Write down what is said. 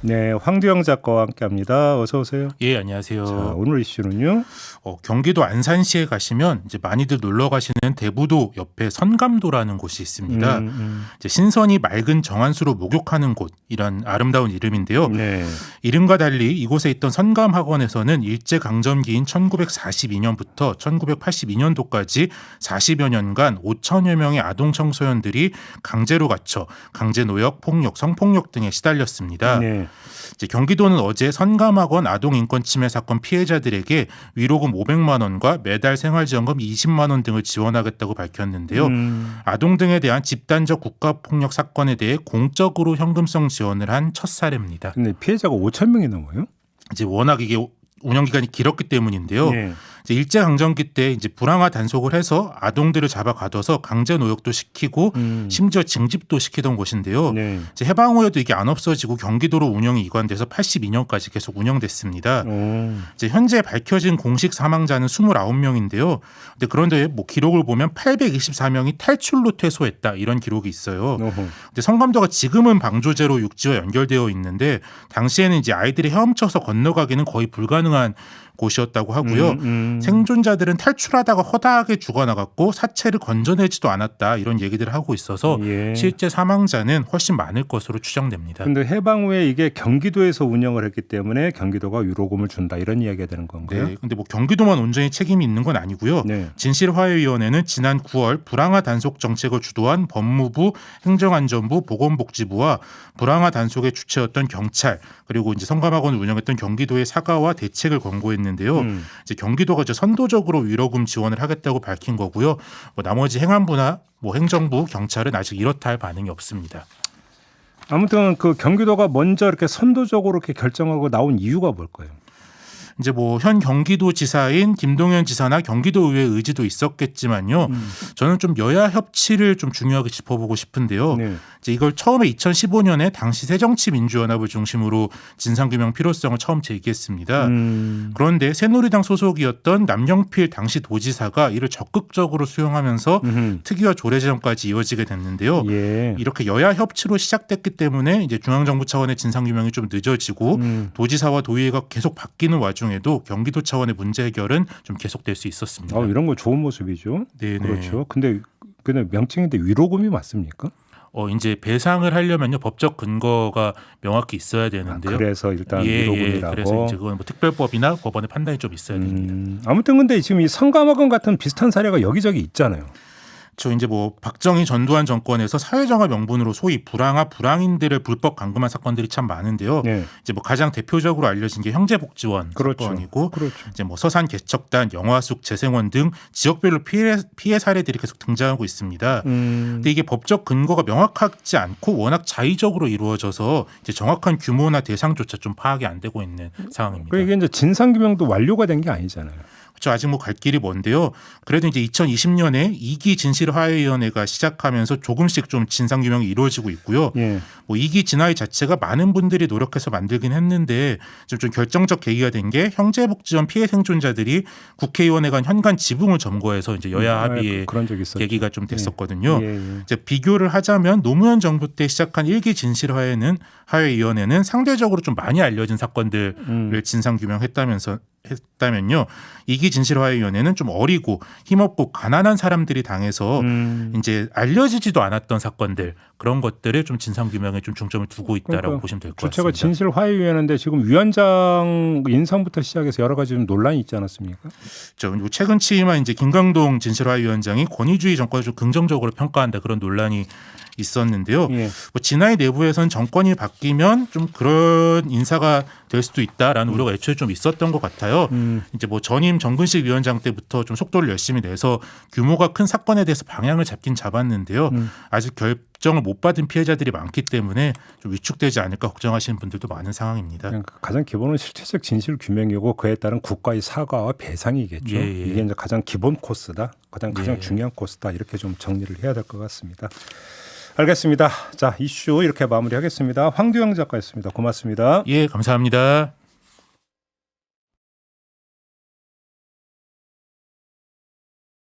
네, 황두영 작가와 함께합니다. 어서 오세요. 예, 안녕하세요. 자, 오늘 이슈는요. 경기도 안산시에 가시면 이제 많이들 놀러 가시는 대부도 옆에 선감도라는 곳이 있습니다. 이제 신선이 맑은 정한수로 목욕하는 곳, 이런 아름다운 이름인데요. 네. 이름과 달리 이곳에 있던 선감학원에서는 일제 강점기인 1942년부터 1982년도까지 40여 년간 5천여 명의 아동 청소년들이 강제로 갇혀 강제 노역, 폭력, 성폭력 등에 시달렸습니다. 네. 이제 경기도는 어제 선감학원 아동인권 침해 사건 피해자들에게 위로금 500만 원과 매달 생활지원금 20만 원 등을 지원하겠다고 밝혔는데요. 아동 등에 대한 집단적 국가폭력 사건에 대해 공적으로 현금성 지원을 한 첫 사례입니다. 근데 피해자가 5천 명이 넘어요? 이제 워낙 이게 운영 기간이 길었기 때문인데요. 네. 이제 일제 강점기 때 이제 불황화 단속을 해서 아동들을 잡아 가둬서 강제 노역도 시키고 심지어 징집도 시키던 곳인데요. 네. 이제 해방 후에도 이게 안 없어지고 경기도로 운영이 이관돼서 82년까지 계속 운영됐습니다. 이제 현재 밝혀진 공식 사망자는 29명인데요. 근데 그런데 뭐 기록을 보면 824명이 탈출로 퇴소했다 이런 기록이 있어요. 근데 성감도가 지금은 방조제로 육지와 연결되어 있는데 당시에는 이제 아이들이 헤엄쳐서 건너가기는 거의 불가능한 곳이었다고 하고요. 생존자들은 탈출하다가 허다하게 죽어나갔고 사체를 건져내지도 않았다 이런 얘기들을 하고 있어서 예. 실제 사망자는 훨씬 많을 것으로 추정됩니다. 근데 해방 후에 이게 경기도에서 운영을 했기 때문에 경기도가 위로금을 준다 이런 이야기가 되는 건가요? 네, 근데 뭐 경기도만 온전히 책임이 있는 건 아니고요. 네. 진실화해위원회는 지난 9월 불황화 단속 정책을 주도한 법무부, 행정안전부, 보건복지부와 불황화 단속의 주체였던 경찰 그리고 이제 성감학원을 운영했던 경기도의 사과와 대책을 권고했는데요. 이제 경기도가 이제 선도적으로 위로금 지원을 하겠다고 밝힌 거고요. 뭐 나머지 행안부나 뭐 행정부, 경찰은 아직 이렇다 할 반응이 없습니다. 아무튼 그 경기도가 먼저 이렇게 선도적으로 이렇게 결정하고 나온 이유가 뭘까요? 이제 뭐 현 경기도지사인 김동연 지사나 경기도의회 의지도 있었겠지만요. 저는 좀 여야 협치를 좀 중요하게 짚어보고 싶은데요. 네. 이제 이걸 처음에 2015년에 당시 새정치민주연합을 중심으로 진상규명 필요성을 처음 제기했습니다. 그런데 새누리당 소속이었던 남영필 당시 도지사가 이를 적극적으로 수용하면서 특위와 조례제정까지 이어지게 됐는데요. 예. 이렇게 여야 협치로 시작됐기 때문에 이제 중앙정부 차원의 진상규명이 좀 늦어지고 도지사와 도의회가 계속 바뀌는 와중에도 경기도 차원의 문제 해결은 좀 계속될 수 있었습니다. 이런 거 좋은 모습이죠. 네네. 그렇죠. 근데 그냥 명칭인데 위로금이 맞습니까? 이제 배상을 하려면요 법적 근거가 명확히 있어야 되는데요. 그래서 일단 예, 위로금이라고. 그래서 이제 그건 뭐 특별법이나 법원의 판단이 좀 있어야 됩니다. 아무튼 근데 지금 이 성감학원 같은 비슷한 사례가 여기저기 있잖아요. 저 이제 뭐 박정희 전두환 정권에서 사회정화 명분으로 소위 불황화 불황인들을 불법 감금한 사건들이 참 많은데요. 네. 이제 뭐 가장 대표적으로 알려진 게 형제복지원 그렇죠. 사건이고, 그렇죠. 이제 뭐 서산 개척단, 영화숙, 재생원 등 지역별로 피해 사례들이 계속 등장하고 있습니다. 근데 이게 법적 근거가 명확하지 않고 워낙 자의적으로 이루어져서 이제 정확한 규모나 대상조차 좀 파악이 안 되고 있는 상황입니다. 이게 이제 진상규명도 완료가 된 게 아니잖아요. 그렇죠. 아직 뭐 갈 길이 먼데요. 그래도 이제 2020년에 2기 진실화해위원회가 시작하면서 조금씩 좀 진상규명이 이루어지고 있고요. 예. 뭐 2기 진화의 자체가 많은 분들이 노력해서 만들긴 했는데 좀 결정적 계기가 된 게 형제복지원 피해 생존자들이 국회의원회 간 현관 지붕을 점거해서 이제 여야 합의의 그런 적이 있었죠. 계기가 좀 됐었거든요. 예, 예. 이제 비교를 하자면 노무현 정부 때 시작한 1기 진실화해위원회는 상대적으로 좀 많이 알려진 사건들을 진상규명했다면요. 2기 진실화해위원회는 좀 어리고 힘없고 가난한 사람들이 당해서 이제 알려지지도 않았던 사건들 그런 것들을 좀 진상규명에 좀 중점을 두고 있다라고 그러니까 보시면 될 것 같습니다. 주체가 진실화해위원회인데 지금 위원장 인상부터 시작해서 여러 가지 좀 논란이 있지 않았습니까? 최근 취임한 이제 김강동 진실화위원장이 권위주의 정권을 좀 긍정적으로 평가한다 그런 논란이 있었는데요. 예. 뭐 진화의 내부에서는 정권이 바뀌면 좀 그런 인사가 될 수도 있다라는 우려가 애초에 좀 있었던 것 같아요. 이제 뭐 전임 정근식 위원장 때부터 좀 속도를 열심히 내서 규모가 큰 사건에 대해서 방향을 잡긴 잡았는데요. 아직 결정을 못 받은 피해자들이 많기 때문에 좀 위축되지 않을까 걱정하시는 분들도 많은 상황입니다. 가장 기본은 실체적 진실 규명이고 그에 따른 국가의 사과와 배상이겠죠. 예, 예. 이게 이제 가장 기본 코스다. 가장 예. 중요한 코스다. 이렇게 좀 정리를 해야 될 것 같습니다. 알겠습니다. 자, 이슈 이렇게 마무리하겠습니다. 황두영 작가였습니다. 고맙습니다. 예, 감사합니다.